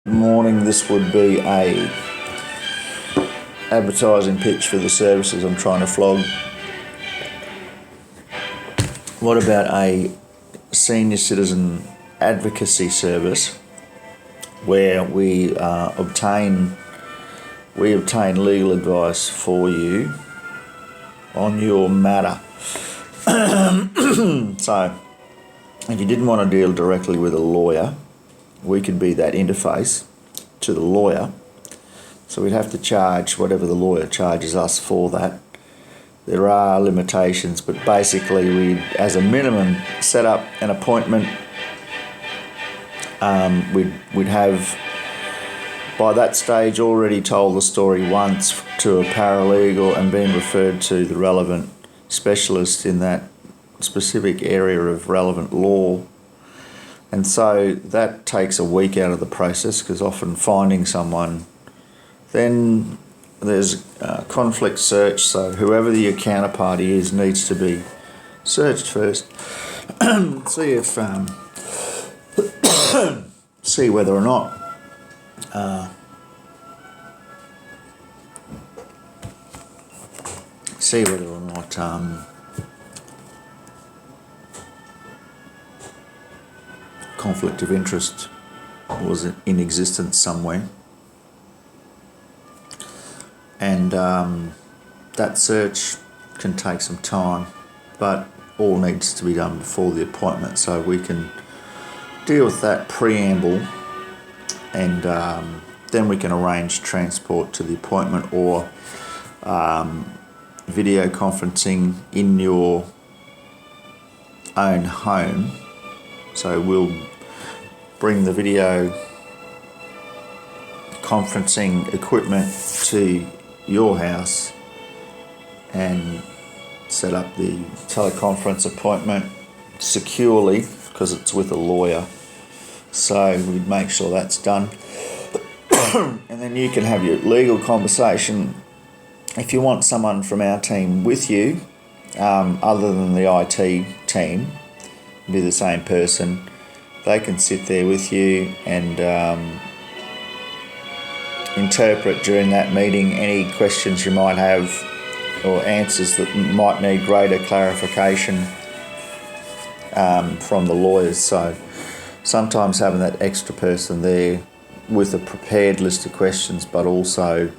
Morning. This would be a advertising pitch for the services I'm trying to flog. What about a senior citizen advocacy service where we obtain legal advice for you on your matter? So if you didn't want to deal directly with a lawyer, we could be that interface to the lawyer. So we'd have to charge whatever the lawyer charges us for that. There are limitations, but basically we'd, as a minimum, set up an appointment. We'd have, by that stage, already told the story once to a paralegal and been referred to the relevant specialist in that specific area of relevant law. And so that takes a week out of the process, because often finding someone, then there's conflict search, so whoever your counterparty is needs to be searched first. See whether or not conflict of interest was in existence somewhere. And that search can take some time, but all needs to be done before the appointment, so we can deal with that preamble, and then we can arrange transport to the appointment or video conferencing in your own home. So we'll bring the video conferencing equipment to your house and set up the teleconference appointment securely, because it's with a lawyer. So we'd make sure that's done. And then you can have your legal conversation. If you want someone from our team with you, other than the IT team, be the same person, they can sit there with you and interpret during that meeting any questions you might have or answers that might need greater clarification from the lawyers. So sometimes having that extra person there with a prepared list of questions, but also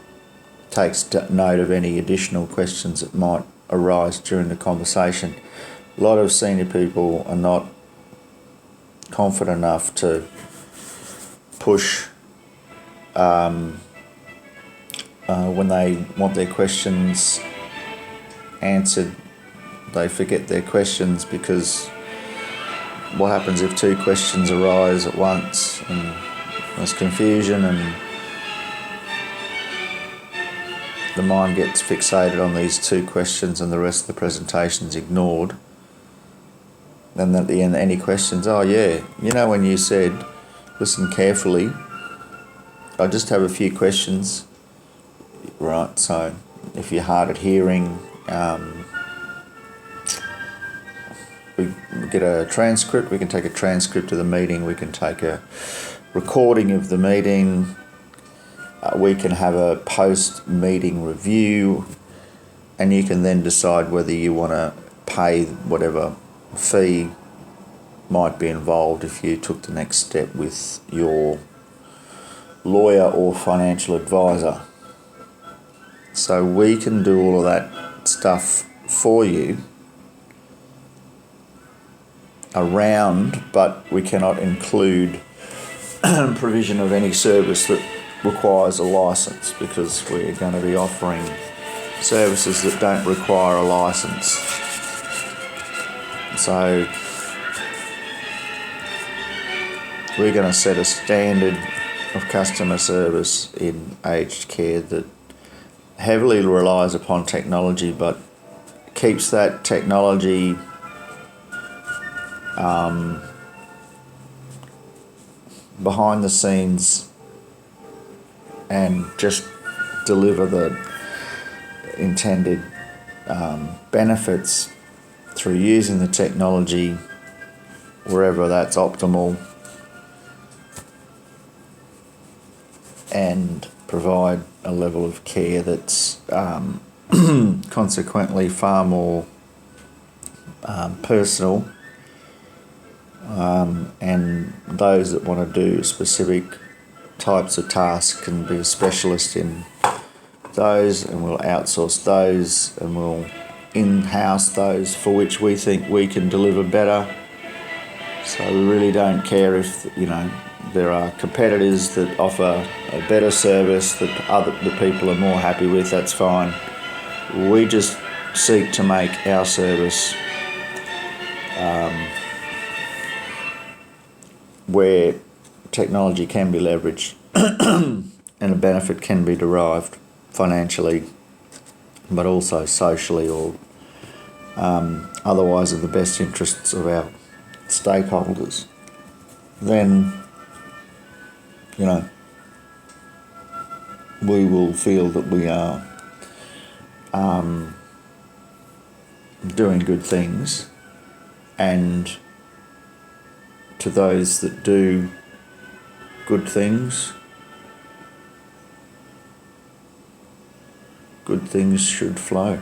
takes note of any additional questions that might arise during the conversation. A lot of senior people are not confident enough to push when they want their questions answered. They forget their questions, because what happens if two questions arise at once and there's confusion and the mind gets fixated on these two questions and the rest of the presentation's ignored. And at the end, any questions, oh yeah, when you said, listen carefully, I just have a few questions. Right, so if you're hard at hearing, we get a transcript, we can take a transcript of the meeting, we can take a recording of the meeting, we can have a post-meeting review, and you can then decide whether you want to pay whatever fee might be involved if you took the next step with your lawyer or financial advisor. So we can do all of that stuff for you around, but we cannot include provision of any service that requires a license, because we're going to be offering services that don't require a license. So we're going to set a standard of customer service in aged care that heavily relies upon technology, but keeps that technology behind the scenes and just deliver the intended benefits through using the technology wherever that's optimal, and provide a level of care that's consequently far more personal, and those that want to do specific types of tasks can be a specialist in those, and we'll outsource those, and we'll in-house those for which we think we can deliver better. So we really don't care if, there are competitors that offer a better service that people are more happy with. That's fine. We just seek to make our service where technology can be leveraged and a benefit can be derived financially, but also socially or otherwise in the best interests of our stakeholders, then, we will feel that we are doing good things. And to those that do good things should flow.